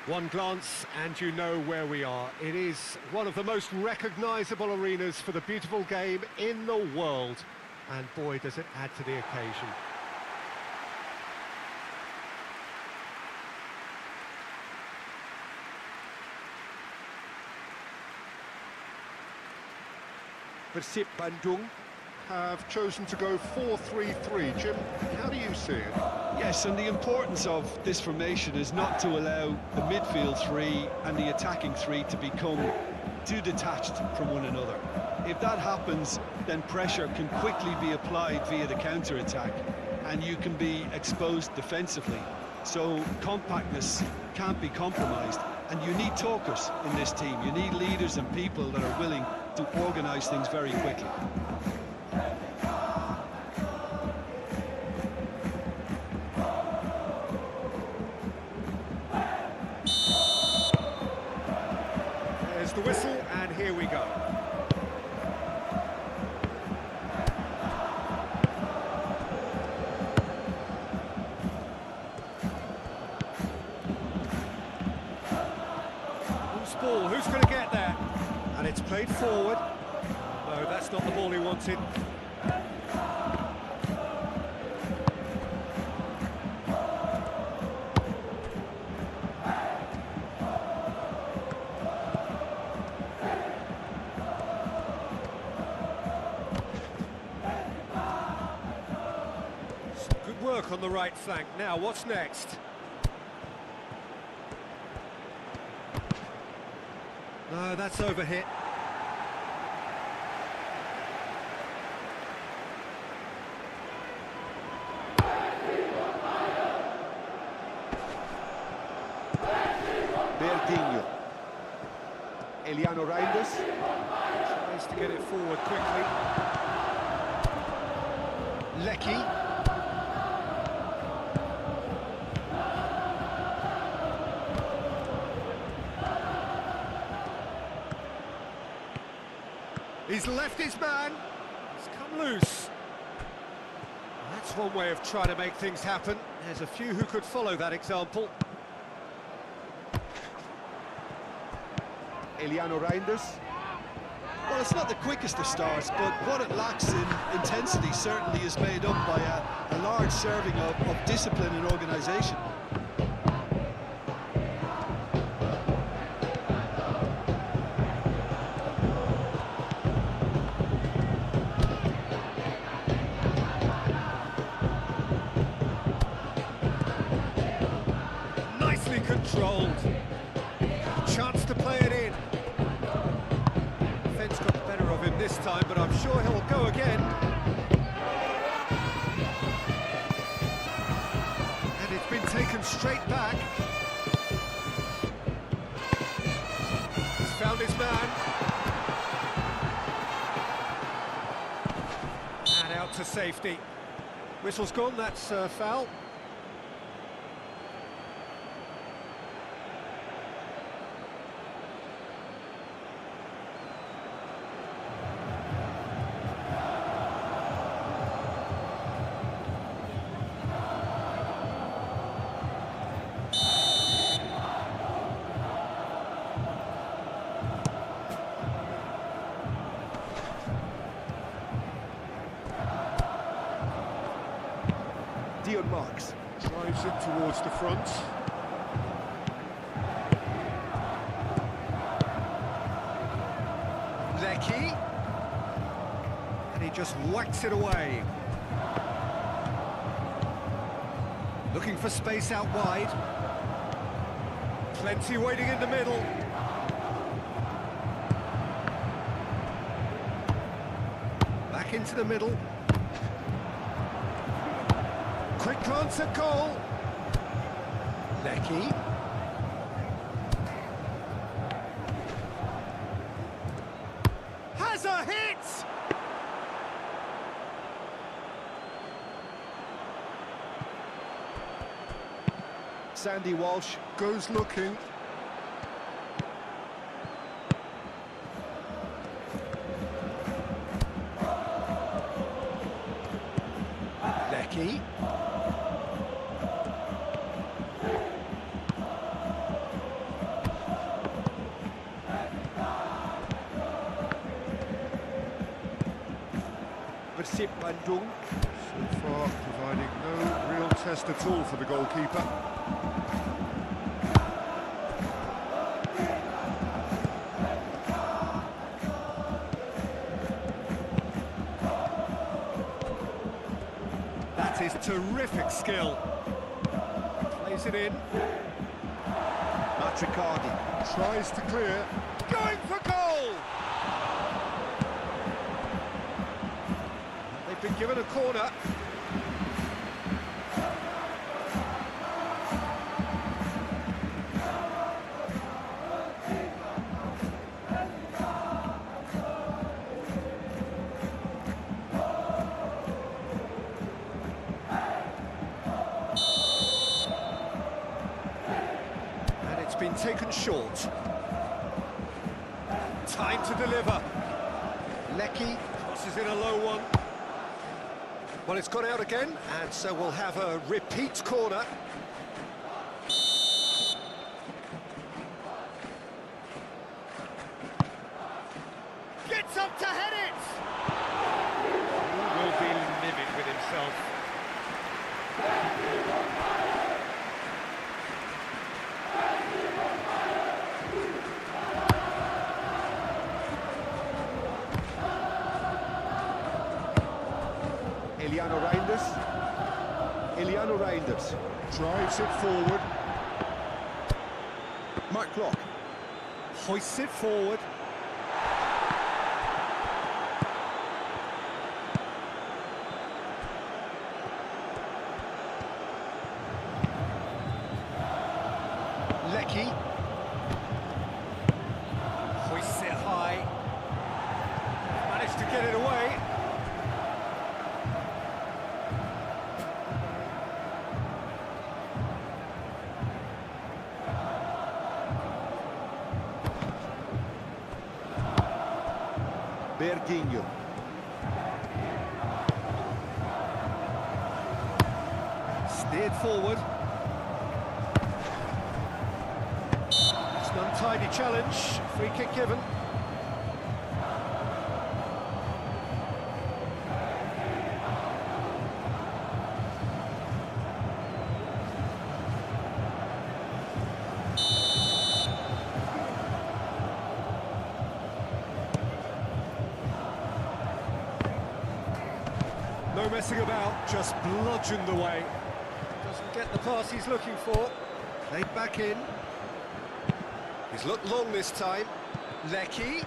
One glance and you know where we are. It is one of the most recognisable arenas for the beautiful game in the world. And boy, does it add to the occasion. Persib Bandung have chosen to go 4-3-3. Jim, how do you see it? Yes, and the importance of this formation is not to allow the midfield three and the attacking three to become too detached from one another. If that happens, then pressure can quickly be applied via the counter-attack, and you can be exposed defensively. So compactness can't be compromised, and you need talkers in this team. You need leaders and people that are willing to organise things very quickly. There's the whistle, and here we go. Loose ball, who's going to get there? And it's played forward. No, that's not the ball he wanted. Good work on the right flank. Now, what's next? No, that's overhit. Verdinho. Eliano Reinders. Tries to get it forward quickly. Lecky. He's left his man. He's come loose. That's one way of trying to make things happen. There's a few who could follow that example. Eliano Reinders. Well, it's not the quickest of starts, but what it lacks in intensity certainly is made up by a large serving of discipline and organisation. Nicely controlled. Chance to play it in. Defence got the better of him this time, but I'm sure he'll go again. And it's been taken straight back. He's found his man. And out to safety. Whistle's gone, that's a foul. Dion Marks. Drives it towards the front. Lecky. And he just whacks it away. Looking for space out wide. Plenty waiting in the middle. Back into the middle. Quick glance at goal. Lecky. Has a hit! Sandy Walsh goes looking. Lecky. Persib Bandung. So far, providing no real test at all for the goalkeeper. That is terrific skill. Plays it in. Matricardi tries to clear. Going for goal! They've been given a corner. It's been taken short. Time to deliver. Lecky crosses in a low one. Well, it's gone out again, and so we'll have a repeat corner. Gets up to head it! He will be livid with himself. Eliano Reinders drives it forward. Mark Block Hoists it forward. Lecky hoists it high. Managed to get it away. Berguinho. Steered forward. It's an untidy challenge. Free kick given. No messing about, just bludgeoned away. Doesn't get the pass he's looking for. Played back in. He's looked long this time. Lecky.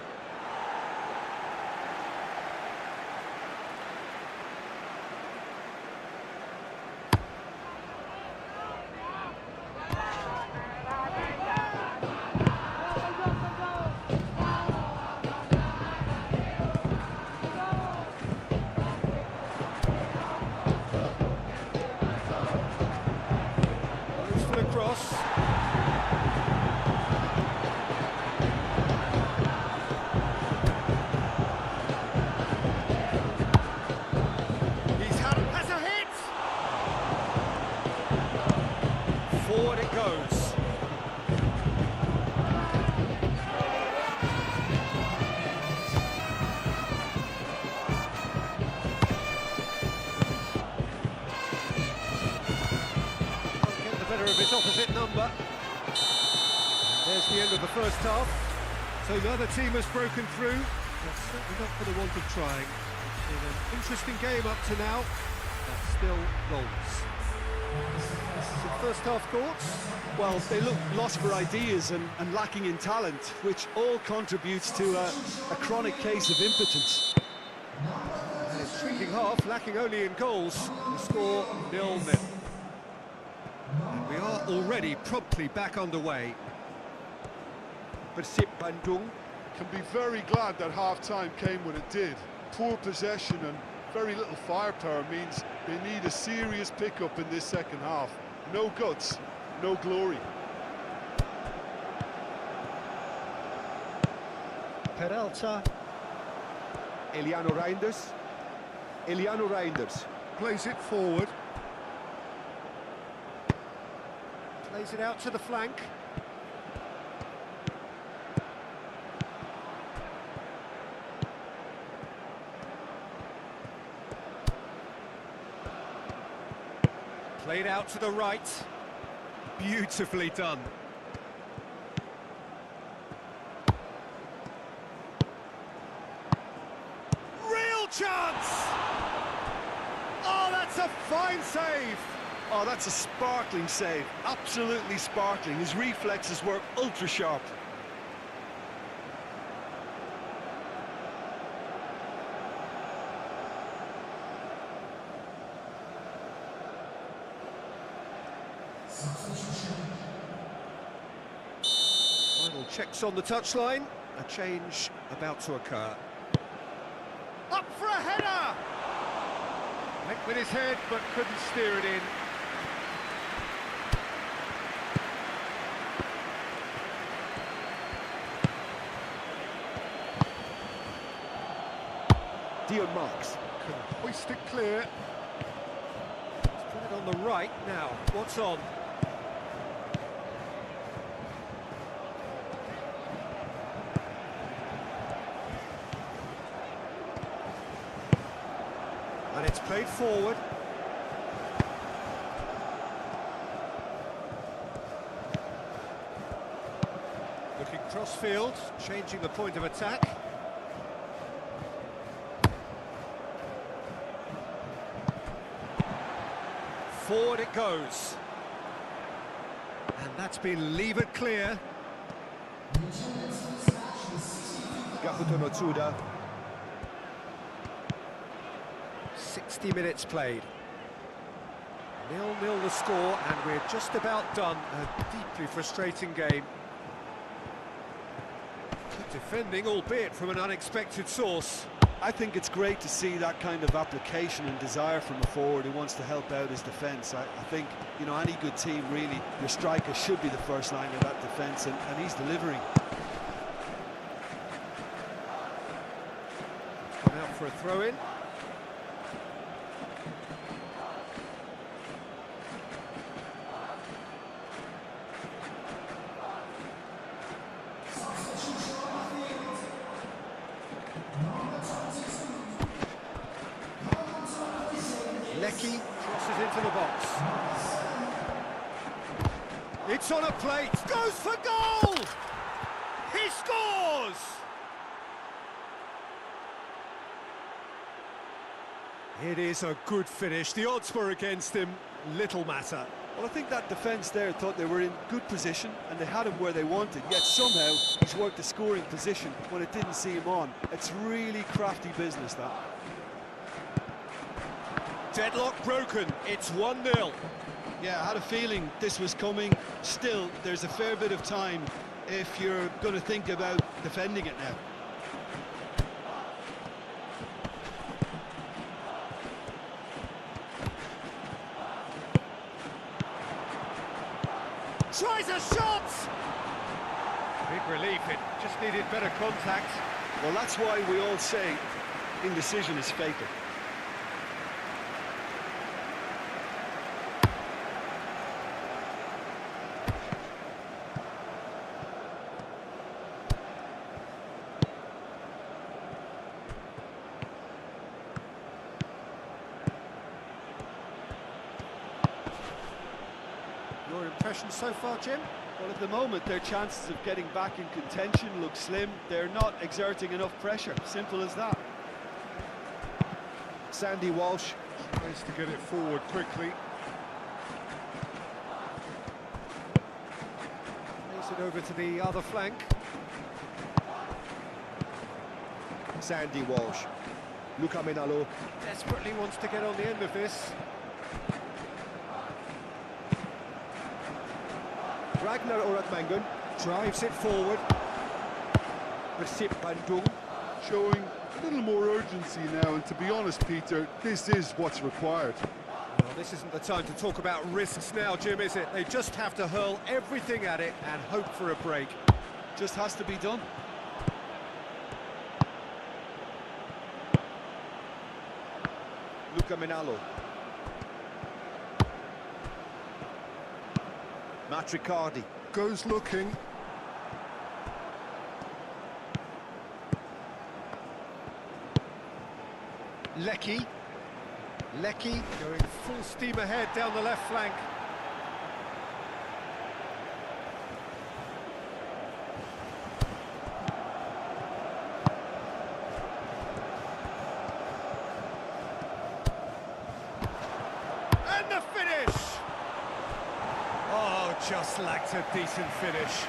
Cross. Has a hit. Forward it goes. Of his opposite number. There's the end of the first half. So neither team has broken through, but certainly not for the want of trying. It's been an interesting game up to now, but still goals. Some first half thoughts? Well, they look lost for ideas and lacking in talent, which all contributes to a chronic case of impotence. And intriguing half, lacking only in goals. The score 0-0. And we are already promptly back underway. Persib Bandung can be very glad that half-time came when it did. Poor possession and very little firepower means they need a serious pickup in this second half. No guts, no glory. Peralta. Eliano Reinders plays it forward. Plays it out to the flank. Played out to the right. Beautifully done. Real chance! Oh, that's a fine save! Oh, that's a sparkling save. Absolutely sparkling. His reflexes were ultra sharp. Final checks on the touchline. A change about to occur. Up for a header! Went with his head, but couldn't steer it in. Dion Marks. Can hoist it clear. Let's put it on the right now. What's on? And it's played forward. Looking cross-field, changing the point of attack. Forward it goes. And that's been levered clear. Gakuto no Tsuda. 60 minutes played. 0-0 the score, and we're just about done. A deeply frustrating game. Good defending, albeit from an unexpected source. I think it's great to see that kind of application and desire from a forward who wants to help out his defence. I think, you know, any good team, really, your striker should be the first line of that defence, and he's delivering. Come out for a throw-in. Lecky crosses into the box. It's on a plate. Goes for goal! He scores! It is a good finish. The odds were against him. Little matter. Well, I think that defence there thought they were in good position and they had him where they wanted, yet somehow he's worked a scoring position when it didn't see him on. It's really crafty business, that. Deadlock broken. It's 1-0. Yeah, I had a feeling this was coming. Still, there's a fair bit of time if you're going to think about defending it now. Tries a shot! Big relief, it just needed better contact. Well, that's why we all say indecision is fatal. Your impression so far, Jim? Well, at the moment, their chances of getting back in contention look slim. They're not exerting enough pressure. Simple as that. Sandy Walsh. Tries to get it forward quickly. Plays it over to the other flank. Sandy Walsh. Luca Menalo. Desperately wants to get on the end of this. Ragnar Oratmangun. Drives it forward. Recep Bandung. Showing a little more urgency now, and to be honest, Peter, this is what's required. Well, this isn't the time to talk about risks now, Jim, is it? They just have to hurl everything at it and hope for a break. Just has to be done. Luca Menalo. Matt Riccardi. Goes looking. Lecky. Lecky going full steam ahead down the left flank. And the finish! Oh, just lacked a decent finish.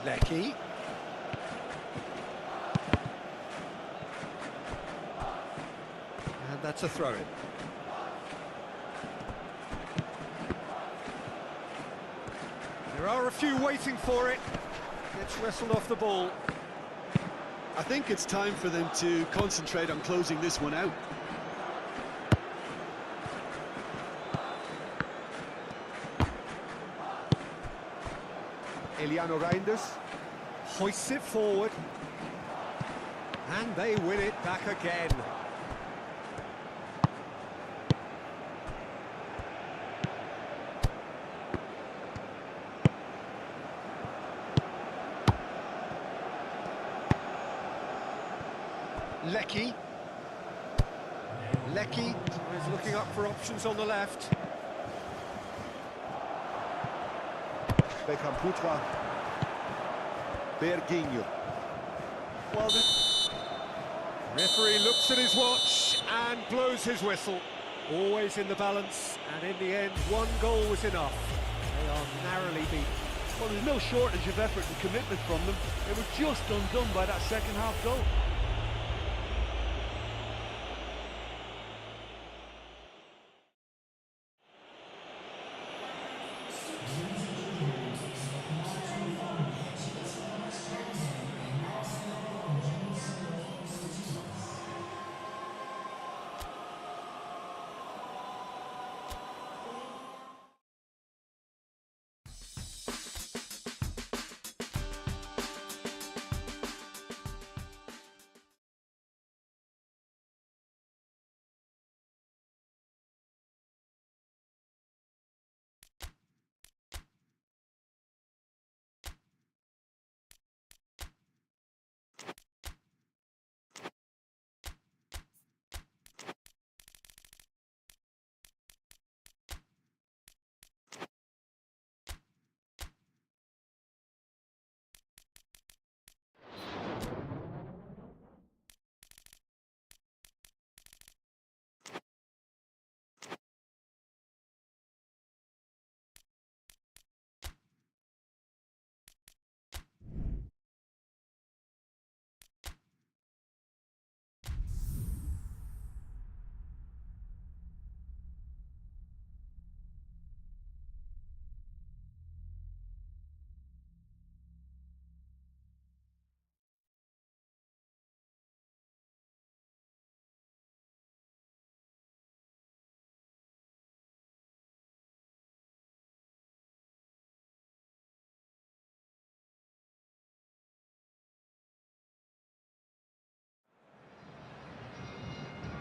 Lecky. And that's a throw-in. There are a few waiting for it. Gets wrestled off the ball. I think it's time for them to concentrate on closing this one out. Eliano Reinders hoists it forward, and they win it back again. Lecky is looking up for options on the left. Beckham Putra, Berginho. Well, the referee looks at his watch and blows his whistle. Always in the balance, and in the end, one goal was enough. They are narrowly beaten. Well, there's no shortage of effort and commitment from them. They were just undone by that second half goal.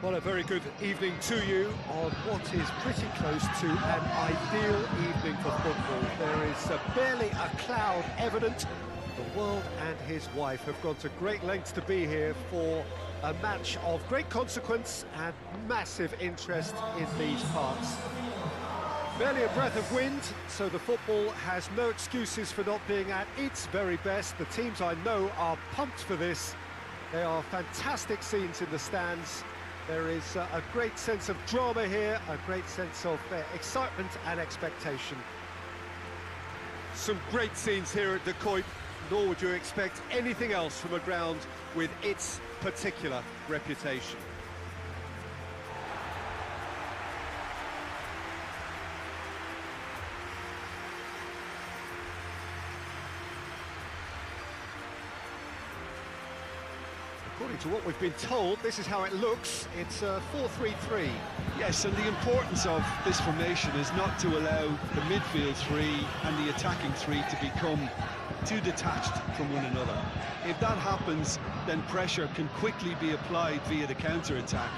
Well, a very good evening to you on what is pretty close to an ideal evening for football. There is barely a cloud evident. The world and his wife have gone to great lengths to be here for a match of great consequence and massive interest in these parts. Barely a breath of wind, so the football has no excuses for not being at its very best. The teams I know are pumped for this. They are fantastic scenes in the stands. There is a great sense of drama here, a great sense of excitement and expectation. Some great scenes here at De Kuip, nor would you expect anything else from a ground with its particular reputation. According to what we've been told, this is how it looks. It's 4-3-3. Yes, and the importance of this formation is not to allow the midfield three and the attacking three to become too detached from one another. If that happens, then pressure can quickly be applied via the counter-attack,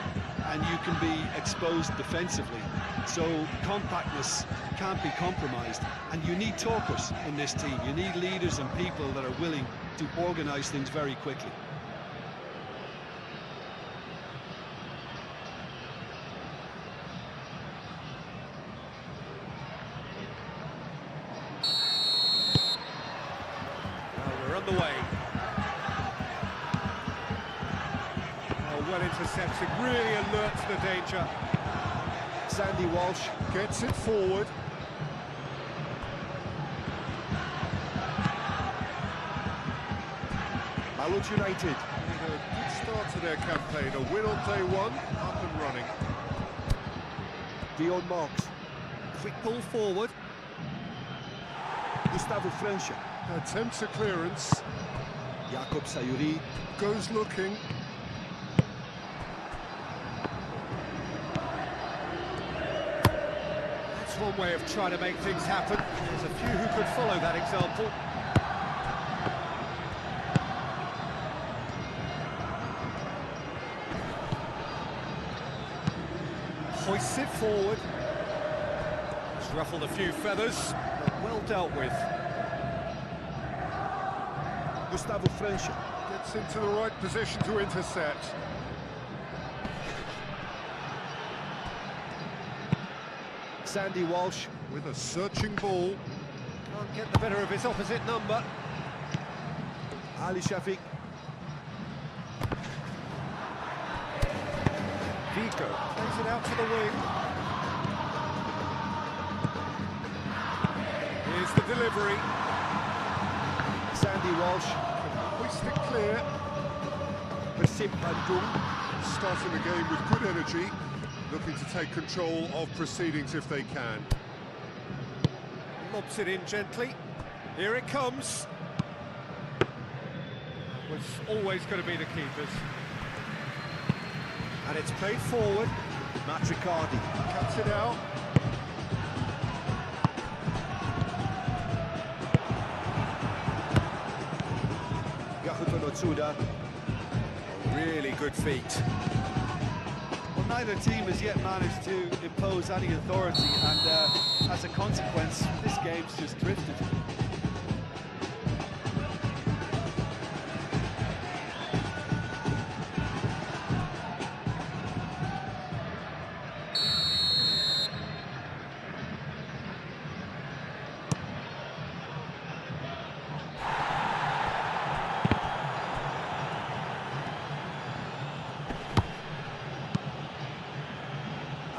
and you can be exposed defensively. So compactness can't be compromised, and you need talkers in this team. You need leaders and people that are willing to organise things very quickly. We're on the way. Oh, well intercepted, really alerts the danger. Sandy Walsh. Gets it forward. Ballot United. A good start to their campaign. A win on day one, up and running. Dion Marks. Quick ball forward. Gustavo Francia. Attempts a clearance. Jakob Sayuri. Goes looking. That's one way of trying to make things happen. There's a few who could follow that example. Hoists it forward. It's ruffled a few feathers, but well dealt with. Gustavo Francia. Gets into the right position to intercept. Sandy Walsh. With a searching ball. Can't get the better of his opposite number. Ali Shafiq. Vigo plays it out to the wing. Here's the delivery. Sandy Walsh. Hoist it clear. Persip Bandung. Starting the game with good energy. Looking to take control of proceedings if they can. Lobs it in gently. Here it comes. Was always going to be the keepers. And it's played forward. Matt Riccardi. Cuts it out. Gakuto Notsuda. Really good feet. Well, neither team has yet managed to impose any authority, and as a consequence, this game's just drifted.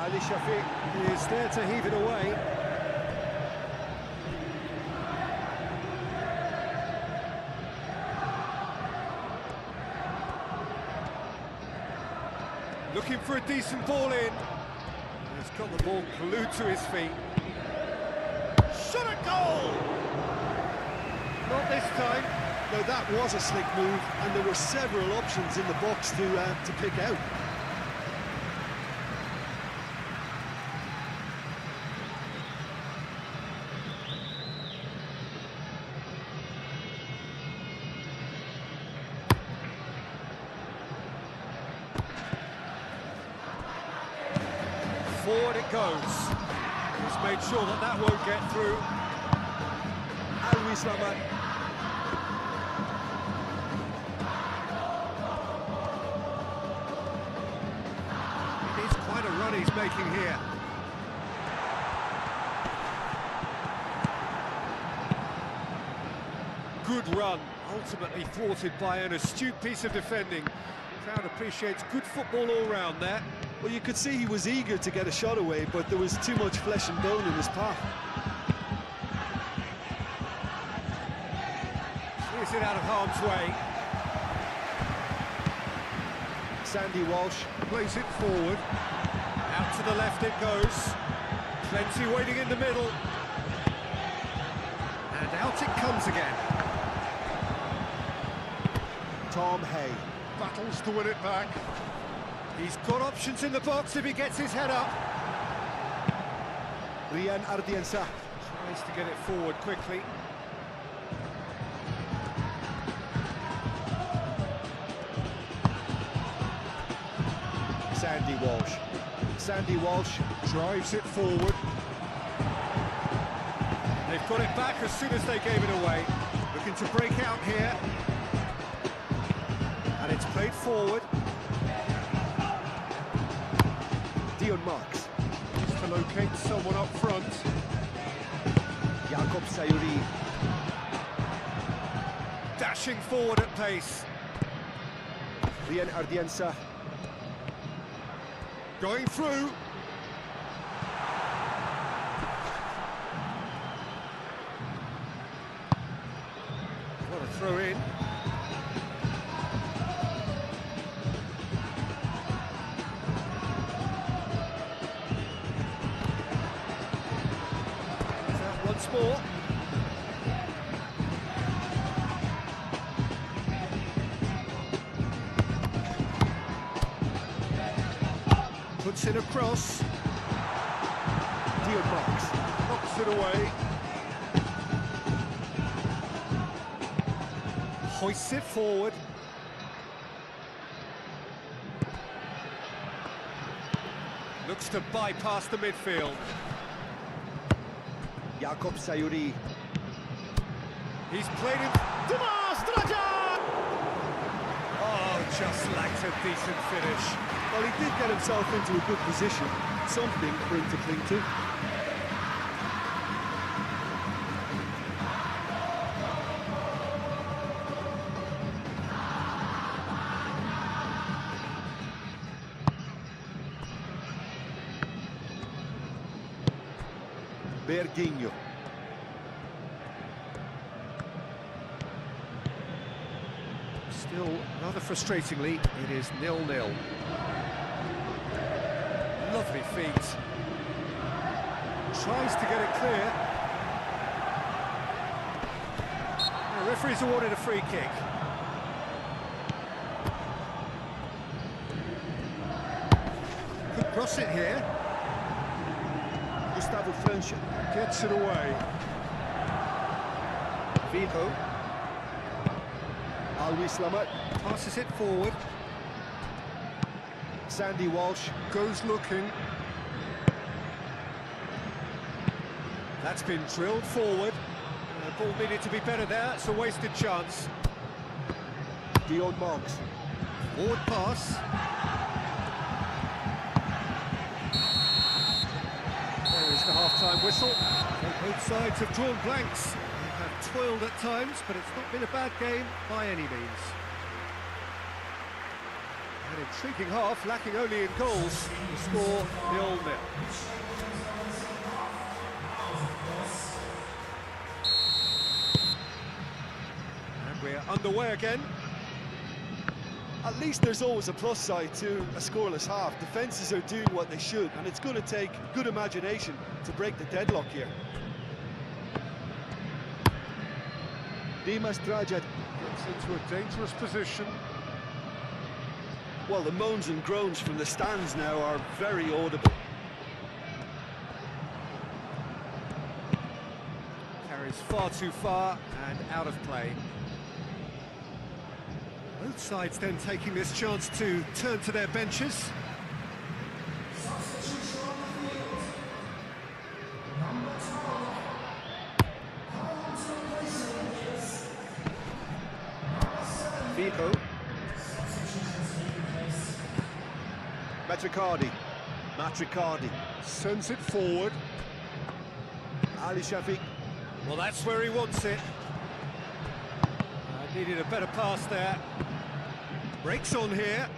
Ali Shafiq. Is there to heave it away. Looking for a decent ball in. He's got the ball glued to his feet. Shot a goal! Not this time. Now that was a slick move, and there were several options in the box to pick out. Forward it goes. He's made sure that that won't get through. Alwi Slaman. It is quite a run he's making here. Good run, ultimately thwarted by an astute piece of defending. The crowd appreciates good football all round there. Well, you could see he was eager to get a shot away, but there was too much flesh and bone in his path. Clears it out of harm's way. Sandy Walsh. Plays it forward. Out to the left it goes. Plenty waiting in the middle. And out it comes again. Tom Hay. battles to win it back. He's got options in the box if he gets his head up. Rian Ardiensa. Tries to get it forward quickly. Sandy Walsh. Sandy Walsh. Drives it forward. They've got it back as soon as they gave it away. Looking to break out here. And it's played forward. Dion Marks. Just to locate someone up front. Jakob Sayuri. Dashing forward at pace. Rian Ardiensa. Going through. What a throw in. Once more. Puts it across. Dion Marks. Knocks it away. Hoists it forward. Looks to bypass the midfield. Jakob Sayuri. He's played him. Oh, just lacked a decent finish. Well, he did get himself into a good position, something for him to cling to. Berguinho. Still, rather frustratingly, it is 0-0. Lovely feet. Tries to get it clear. The referee's awarded a free kick. Could cross it here. Gustavo Francia. Gets it away. Vigo. Alwi Slamat. Passes it forward. Sandy Walsh. Goes looking. That's been drilled forward. The ball needed to be better there. It's a wasted chance. Dion Marks. Forward pass. There is the half-time whistle. Both sides have drawn blanks. They have toiled at times, but it's not been a bad game by any means. An intriguing half, lacking only in goals. The score 0-0. And we're underway again. At least there's always a plus side to a scoreless half. Defences are doing what they should, and it's going to take good imagination to break the deadlock here. Dimas Drajat. Gets into a dangerous position. Well, the moans and groans from the stands now are very audible. Carries far too far and out of play. Both sides then taking this chance to turn to their benches. Vigo. Matricardi. Sends it forward. Ali Shafiq. Well, that's where he wants it. Needed a better pass there. Breaks on here.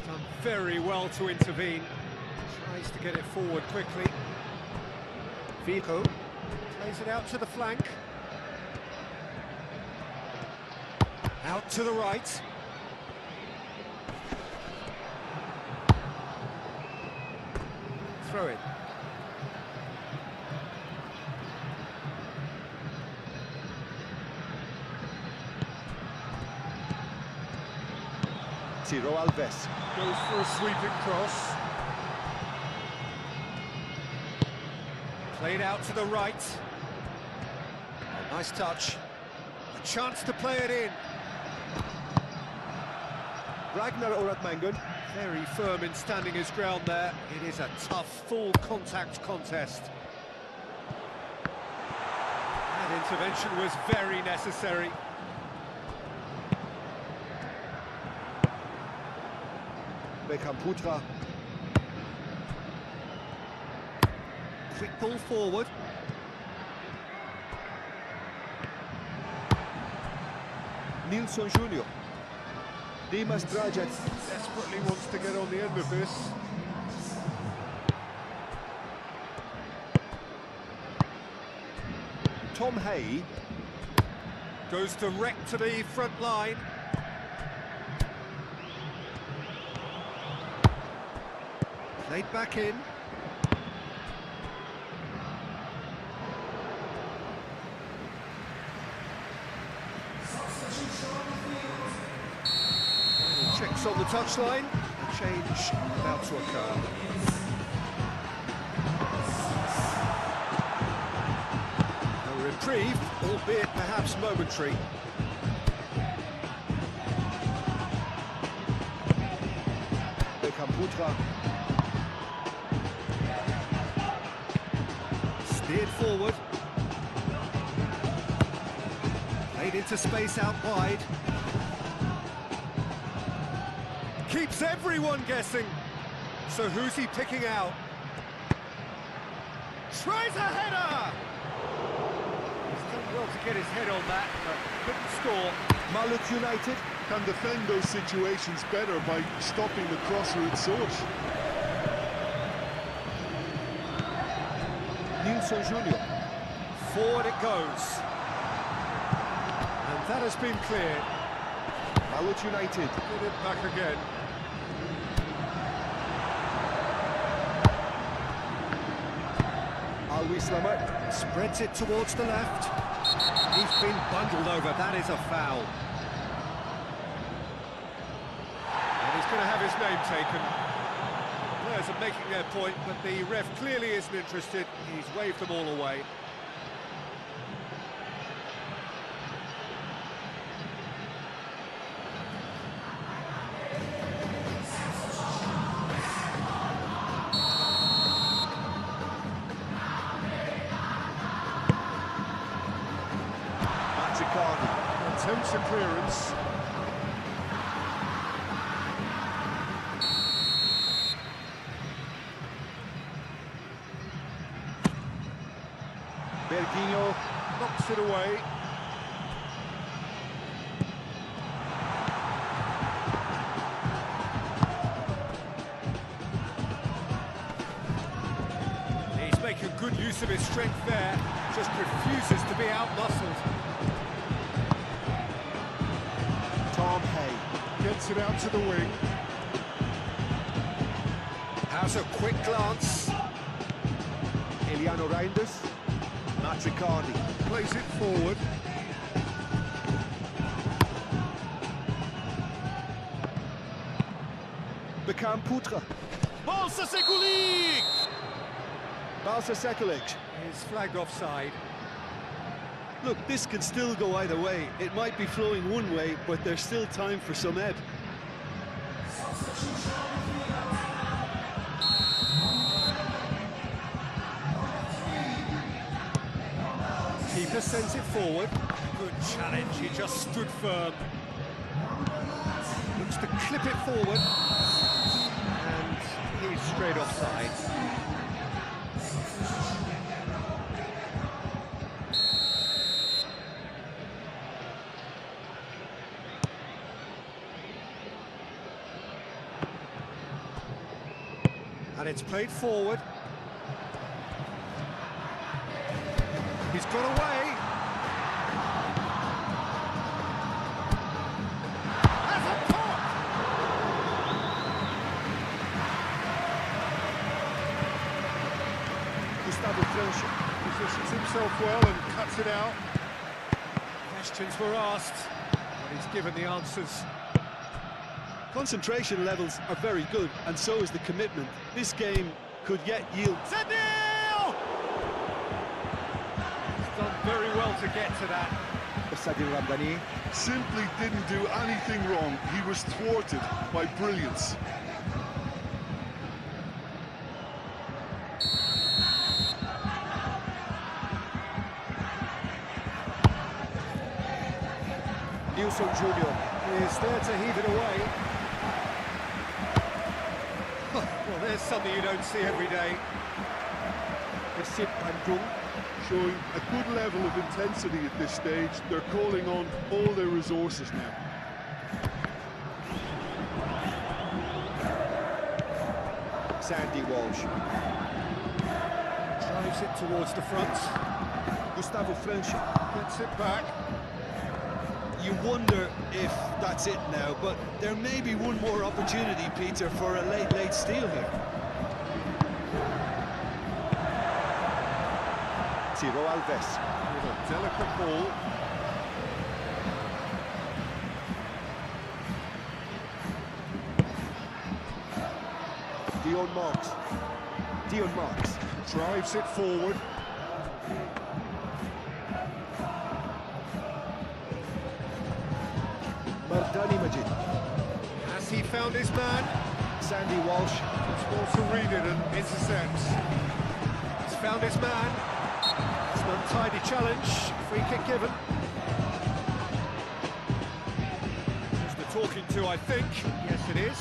Done very well to intervene. Tries to get it forward quickly. Vigo. Plays it out to the flank. Out to the right. Throw it. Ciro Alves. Goes for a sweeping cross. Played out to the right. Nice touch. A chance to play it in. Ragnar Oratmangun. Very firm in standing his ground there. It is a tough, full contact contest. That intervention was very necessary. Beckham Putra. Quick ball forward. Nilsson Jr. Dimas Dragic. Desperately wants to get on the end of this. Tom Hay. Goes direct to the front line. Played back in. Checks on the touchline. A change about to occur. A reprieve, albeit perhaps momentary. Beckham Putra. Steered forward. Played into space out wide. Keeps everyone guessing. So who's he picking out? Tries a header! He's done well to get his head on that, but couldn't score. Malut United. Can defend those situations better by stopping the crosser at source. Nilsson Jr. Forward it goes. And that has been cleared. Malut United. Get it back again. Alwi Slamet. Spreads it towards the left. He's been bundled over. That is a foul. And he's going to have his name taken. Players are making their point, but the ref clearly isn't interested. He's waved them all away. Attempts a clearance. Berginho. Knocks it away. He's making good use of his strength there. Just refuses to be out-muscled. Tom Hay. Gets it out to the wing. Has a quick glance. Eliano Reinders. Matt Riccardi. Plays it forward. Beckham Putra. Balsa Sekulic! Balsa Sekulic. Is flagged offside. Look, this can still go either way. It might be flowing one way, but there's still time for some ebb. Keeper sends it forward. Good challenge, he just stood firm. Looks to clip it forward. And he's straight offside. And it's played forward. He's got away. Has a pop! Gustavo French. Positions himself well and cuts it out. Questions were asked, but he's given the answers. Concentration levels are very good, and so is the commitment. This game could yet yield. Sadil! He's done very well to get to that. Sadil Ramdani. Simply didn't do anything wrong. He was thwarted by brilliance. Nilsson Jr. Is there to heave it away. Well, there's something you don't see every day. Persib Bandung. Showing a good level of intensity at this stage. They're calling on all their resources now. Sandy Walsh. Drives it towards the front. Gustavo Franchi. Gets it back. You wonder if that's it now, but there may be one more opportunity, Peter, for a late steal here. Tiro Alves. With a delicate ball. Dion Marks. Drives it forward. Mardani Majid. Has he found his man? Sandy Walsh. Just wants to read it and intercepts. He's found his man. It's an untidy challenge. Free kick given. Just the talking to, I think. Yes, it is.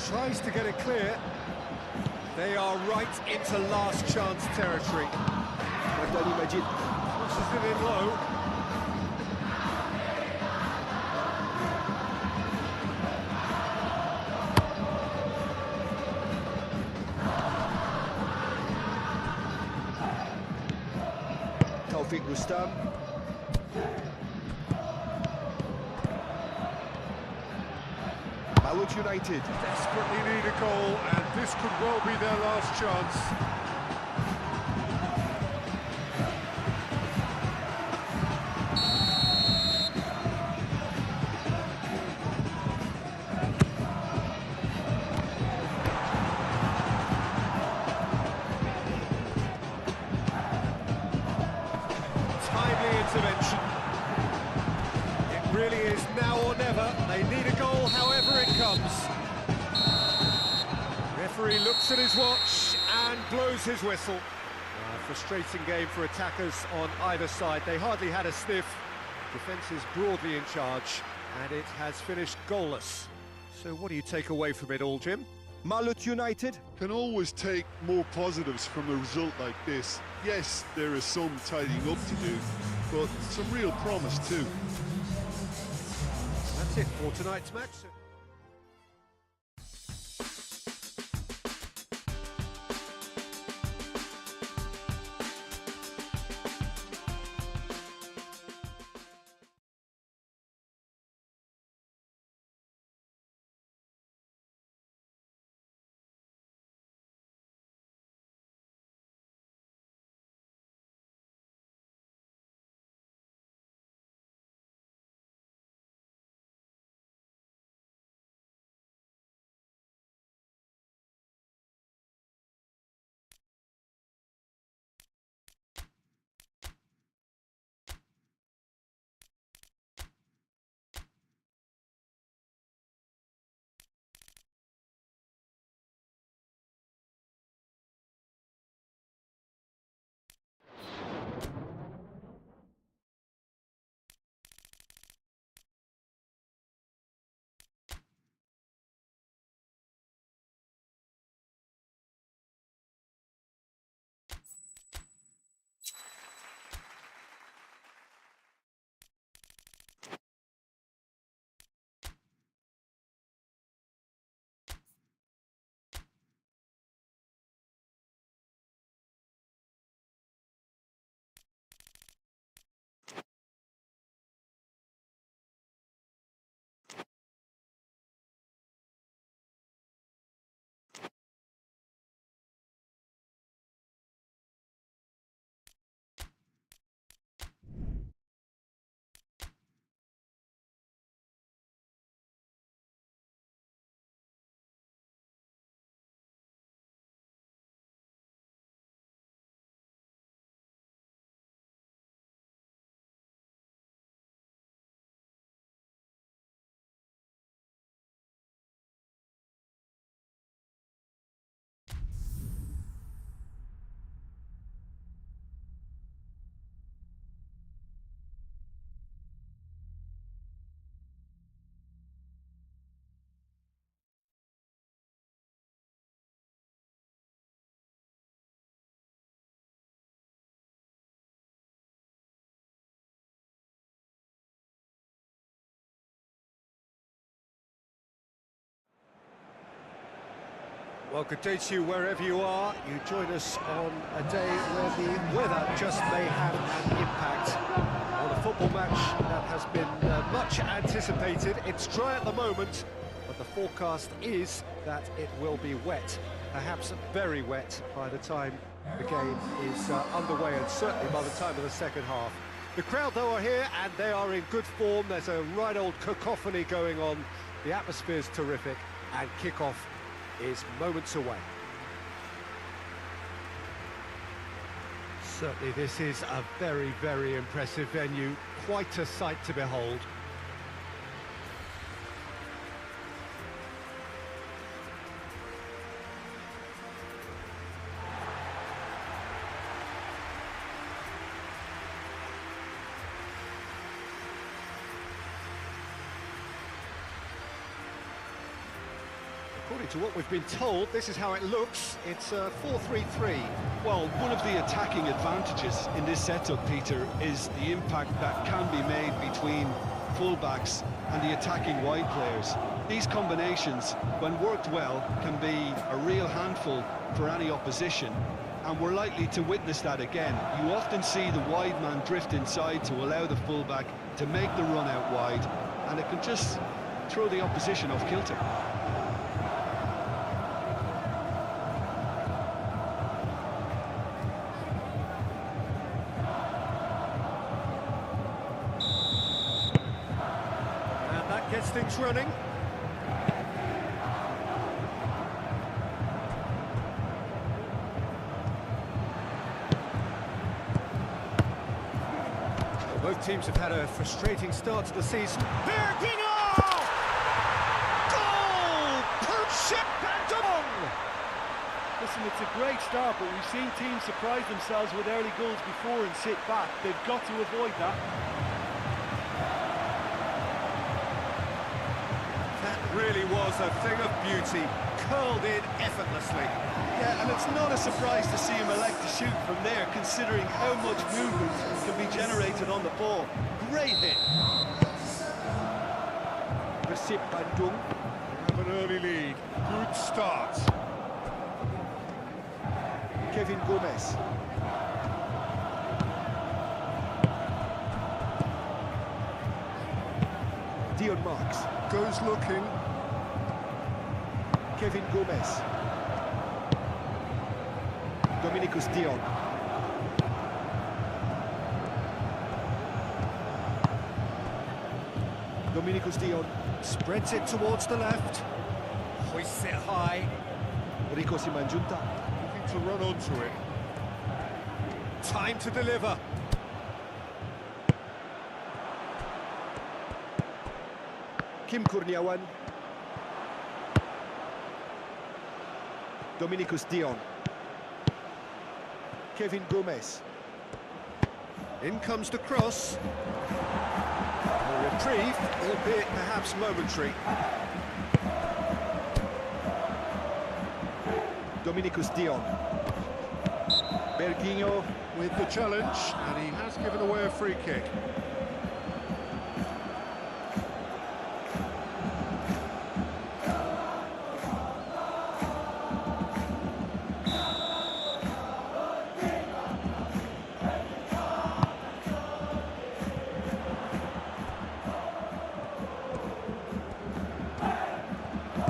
Tries to get it clear. They are right into last chance territory. Mardani Majid. Crosses it in low. Taufik Rustam. Malut United. Desperately need a goal, and this could well be their last chance. Timely intervention. It really is now or never. They need a goal, however it comes. Referee looks at his watch and blows his whistle. Frustrating game for attackers on either side. They hardly had a sniff. Defence is broadly in charge, and it has finished goalless. So what do you take away from it all, Jim? Malut United. Can always take more positives from a result like this. Yes, there is some tidying up to do, but some real promise too. That's it for tonight's match. Well, good day to you wherever you are. You join us on a day where the weather just may have an impact on a football match that has been much anticipated. It's dry at the moment, but the forecast is that it will be wet, perhaps very wet by the time the game is underway, and certainly by the time of the second half. The crowd, though, are here, and they are in good form. There's a right old cacophony going on. The atmosphere's terrific, and kick-off is moments away. Certainly this is a very, very impressive venue, quite a sight to behold. According to what we've been told, this is how it looks. It's 4-3-3. Well, one of the attacking advantages in this setup, Peter, is the impact that can be made between fullbacks and the attacking wide players. These combinations, when worked well, can be a real handful for any opposition, and we're likely to witness that again. You often see the wide man drift inside to allow the fullback to make the run out wide, and it can just throw the opposition off kilter. Gets things running. Well, both teams have had a frustrating start to the season. Bergino! Goal! Listen, it's a great start, but we've seen teams surprise themselves with early goals before and sit back. They've got to avoid that. Really was a thing of beauty, curled in effortlessly. Yeah, and it's not a surprise to see him elect to shoot from there, considering how much movement can be generated on the ball. Great hit. Persib Bandung. Have an early lead. Good start. Kevin Gomez. Dion Marks. Goes looking. Kevin Gomez. Dominicus Dion. Dominicus Dion. Spreads it towards the left. Hoists it high. Rico Simanjunta. Looking to run onto it. Time to deliver. Kim Kurniawan. Dominicus Dion. Kevin Gomez. In comes the cross. A reprieve, albeit perhaps momentary. Dominicus Dion. Berginho. With the challenge, and he has given away a free kick.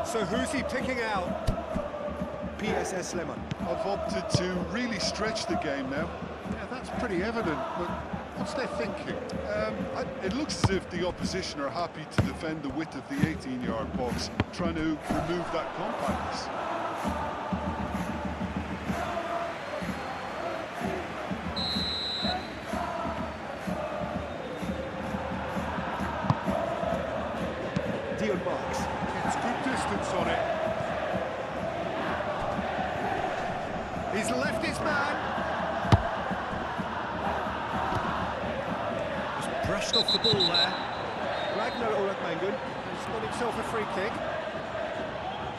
So who's he picking out? PES Sleman. I've opted to really stretch the game now. Yeah, that's pretty evident, but what's their thinking? It looks as if the opposition are happy to defend the width of the 18-yard box, trying to remove that compactness. Dion Marks. It's good distance on it. He's left his man. Just brushed off the ball there. Ragnar Orakmangun. He's got himself a free kick.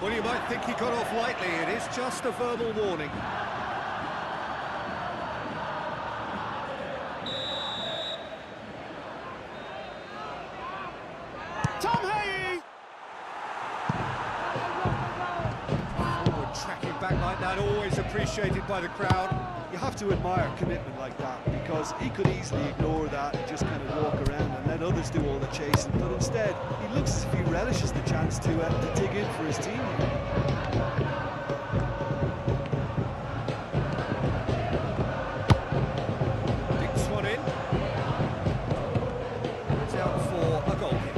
Well, you might think he got off lightly. It is just a verbal warning. Forward track and always appreciated by the crowd. You have to admire commitment like that, because he could easily ignore that and just kind of walk around and let others do all the chasing, but instead he looks as if he relishes the chance to dig in for his team here. Dinks one in. It's out for a goal kick.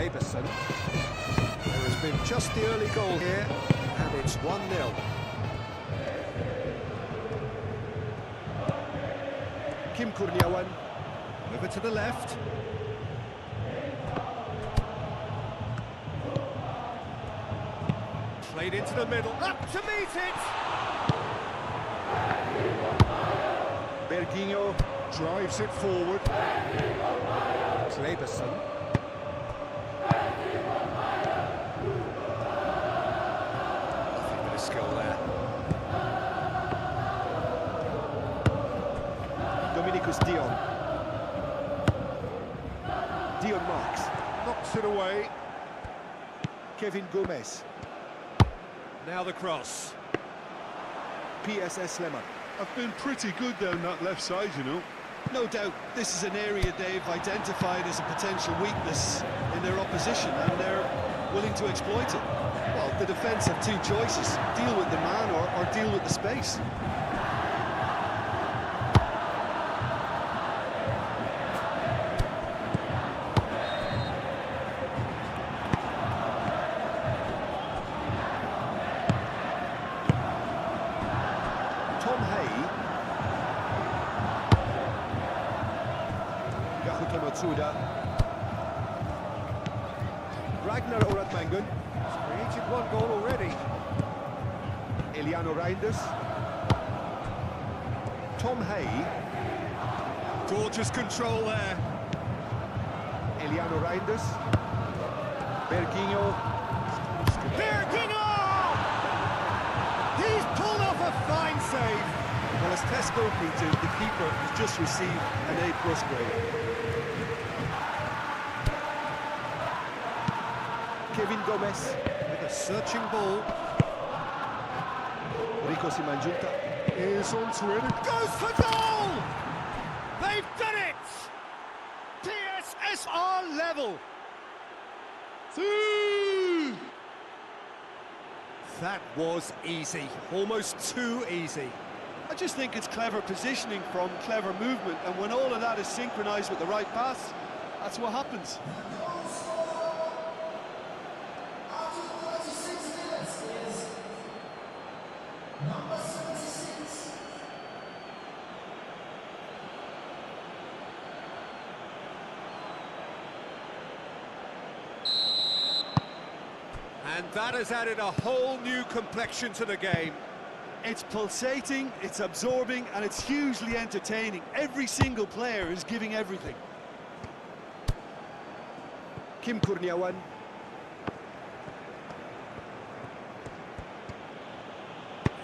There has been just the early goal here, and it's 1-0. Kim Kurniawan. Over to the left. Played into the middle, up to meet it! Berginho. Drives it forward. Kleberson. Nothing but a skill there. Dominicus Dion. Dion Marks. Knocks it away. Kevin Gomez. Now the cross. PSS Sleman. Have been pretty good down that left side, you know. No doubt this is an area they've identified as a potential weakness in their opposition, and they're willing to exploit it. Well, the defence have two choices: deal with the man or deal with the space. Tom Hay. Gahuto Notsuda. Ragnar Oratmangun. He's created one goal already. Eliano Reinders. Tom Hay. Gorgeous control there. Eliano Reinders. Berginho. Berginho! He's pulled off a fine save. Well, as Tess spoke me to, the keeper has just received an A+ grade. Kevin Gomez. With a searching ball. Rico Simanjunta. Is onto it. Goes for goal! They've done it! PSS are level. That was easy, almost too easy. I just think it's clever positioning from clever movement, and when all of that is synchronised with the right pass, that's what happens. And that has added a whole new complexion to the game. It's pulsating, it's absorbing, and it's hugely entertaining. Every single player is giving everything. Kim Kurniawan.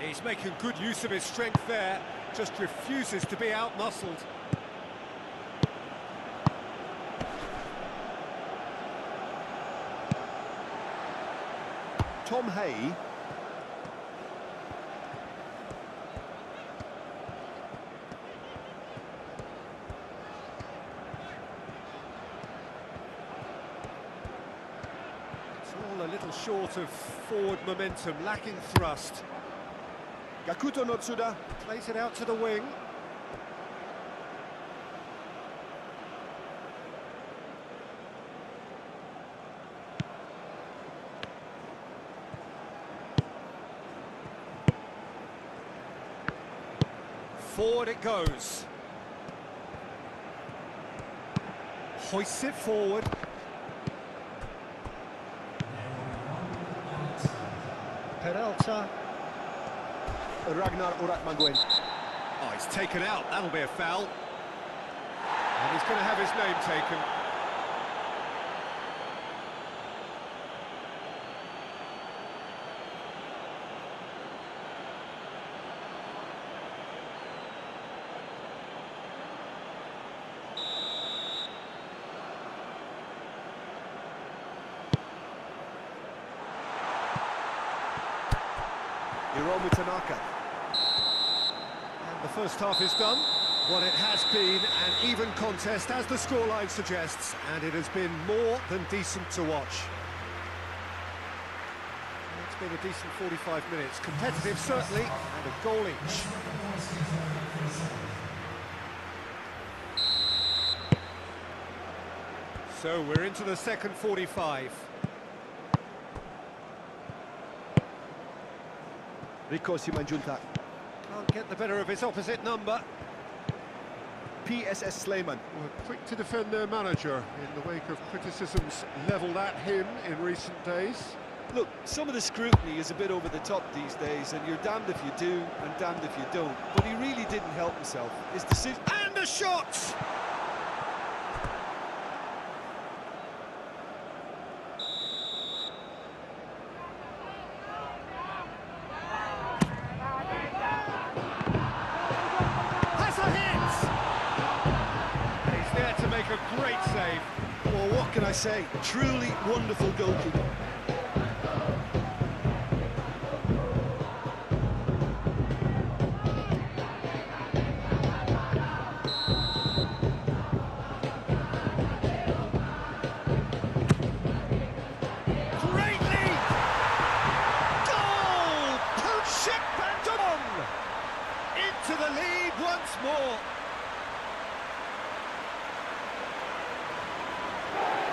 He's making good use of his strength there, just refuses to be out-muscled. Tom Hay. It's all a little short of forward momentum, lacking thrust. Gakuto Notsuda. Plays it out to the wing. Forward it goes. Hoists it forward. Peralta. Ragnar Oratmangun. Oh, he's taken out. That'll be a foul. And he's going to have his name taken. Hiromu Tanaka. And the first half is done. Well, it has been an even contest, as the scoreline suggests, and it has been more than decent to watch. It's been a decent 45 minutes. Competitive, certainly, and a goal each. So we're into the second 45. Rico Simanjunta. Can't get the better of his opposite number. PSS Sleiman. Well, quick to defend their manager in the wake of criticisms levelled at him in recent days. Look, some of the scrutiny is a bit over the top these days, and you're damned if you do and damned if you don't. But he really didn't help himself. His decision... And a shot! Has a hit! He's there to make a great save. Well, what can I say? Truly wonderful goalkeeper. Great lead! Goal! Pushik Bandon! Into the lead once more.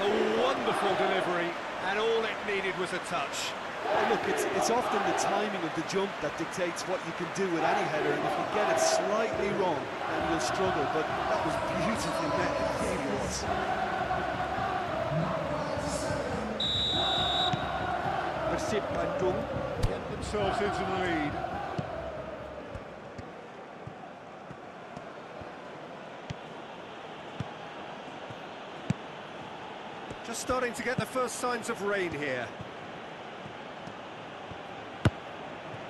A wonderful delivery, and all it needed was a touch. Well, look, it's often the timing of the jump that dictates what you can do with any header, and if you get it slightly wrong, then you'll struggle, but that was beautifully met, it really was. Persib Bandung. Get themselves into the lead. Just starting to get the first signs of rain here.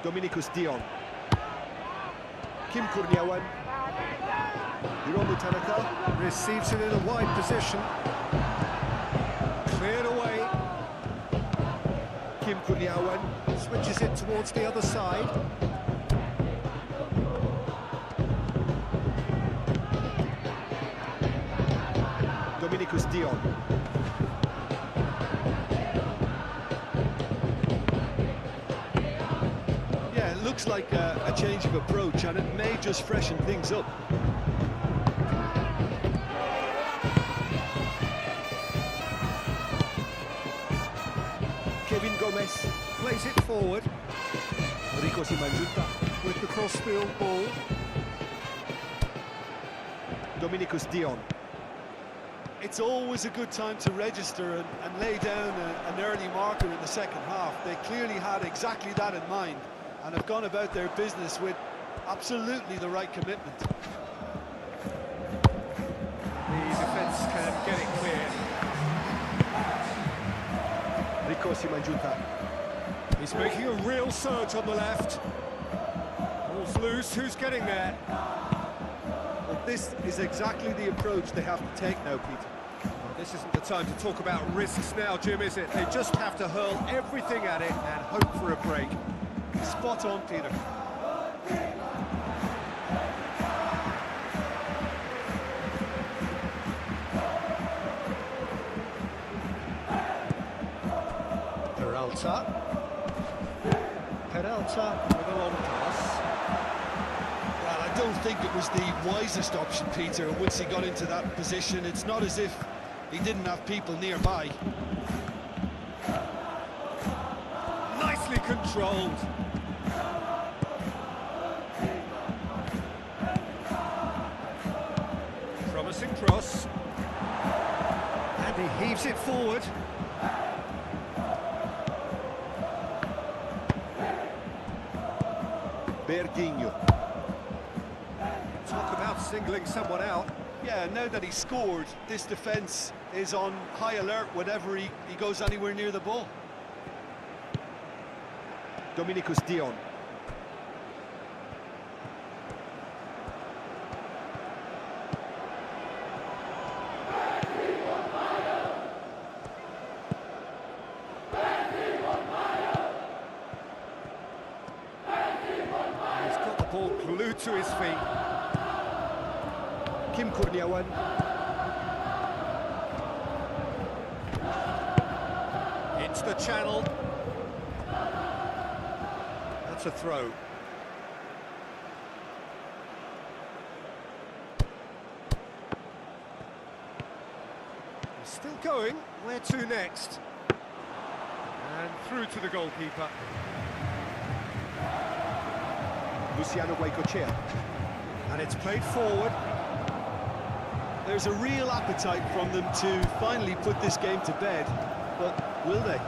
Dominikus Dion. Kim Kurniawan. Hiromu Tanaka. Receives it in a wide position. Cleared away. Kim Kurniawan. Switches it towards the other side. Dominikus Dion. Yeah, it looks like a change of approach, and it may just freshen things up. Kevin Gomez. Plays it forward. Rico Simanjunta. With the cross-field ball. Dominikus Dion. It's always a good time to register and lay down an early marker in the second half. They clearly had exactly that in mind and have gone about their business with absolutely the right commitment. The defence can get it cleared. Rico Simanjunta. He's making a real surge on the left. Ball's loose, who's getting there? But this is exactly the approach they have to take now, Peter. This isn't the time to talk about risks now, Jim, is it? They just have to hurl everything at it and hope for a break. Spot on, Peter. Peralta with a long pass. Well, I don't think it was the wisest option, Peter. Once he got into that position, it's not as if he didn't have people nearby. Nicely controlled. Promising cross. And he heaves it forward. Bertinho. Talk about singling someone out. Yeah, now that he scored, this defence is on high alert whenever he goes anywhere near the ball. Dominikus Dion. forward to his feet. Kim Kurniawan. Into the channel. That's a throw. He's still going. Where to next? And through to the goalkeeper. Luciano Guaycochea. And it's played forward. There's a real appetite from them to finally put this game to bed, but will they?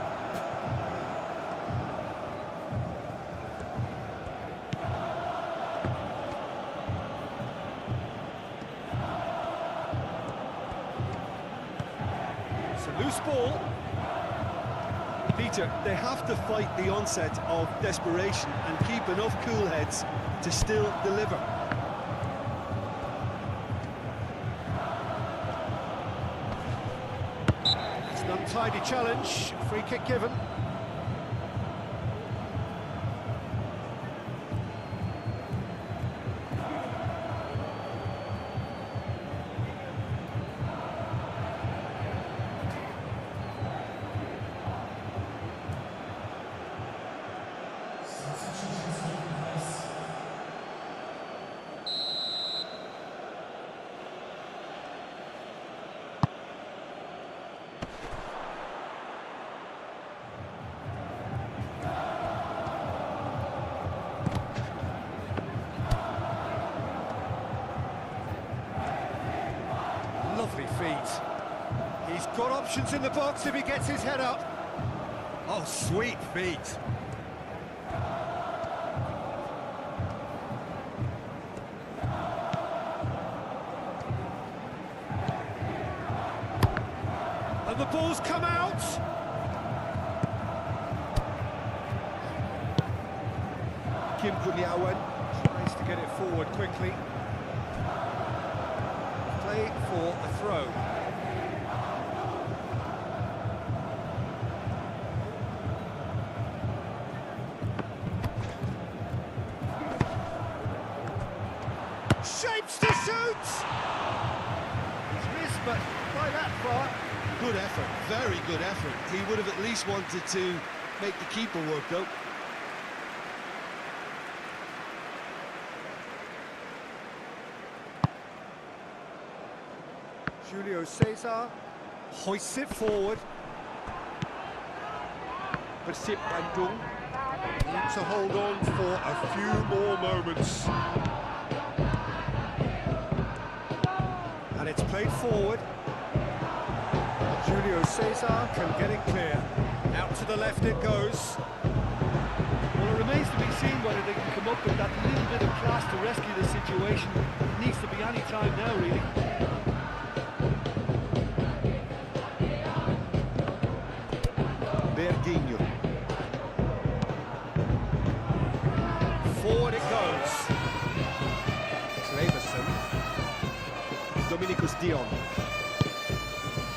It's a loose ball. Peter, they have to fight the onset of desperation and keep enough cool heads to still deliver. It's an untidy challenge. Free kick given. Lovely feet. He's got options in the box if he gets his head up. Oh, sweet feet. And the ball's come out. Kim Kurniawan. Tries to get it forward quickly. Play for a throw. Shapes to shoot! He's missed, but by that far. Good effort, very good effort. He would have at least wanted to make the keeper work, though. Julio Cesar hoists it forward. Persib Bandung. Need to hold on for a few more moments. And it's played forward. Julio Cesar can get it clear. Out to the left it goes. Well, it remains to be seen whether they can come up with that little bit of class to rescue the situation. It needs to be any time now, really. Berguinho. Forward it goes. Kleberson. Dominicus Dion.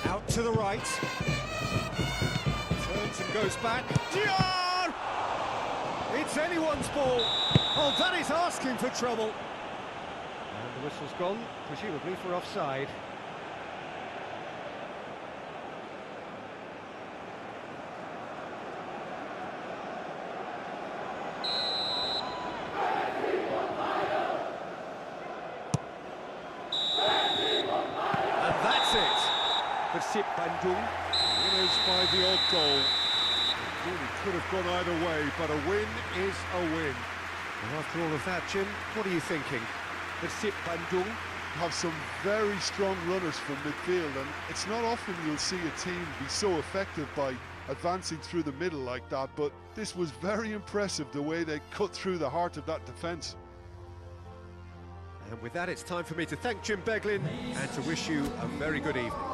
Out to the right. Turns and goes back. Dion! It's anyone's ball. Oh, that is asking for trouble. And the whistle's gone, presumably for offside. And that's it. Persib Bandung. Winners by the odd goal. Really could have gone either way, but a win is a win. And after all of that, Jim, what are you thinking? Persib Bandung. Have some very strong runners from midfield, and it's not often you'll see a team be so effective by advancing through the middle like that, but this was very impressive the way they cut through the heart of that defence. And with that, it's time for me to thank Jim Beglin and to wish you a very good evening.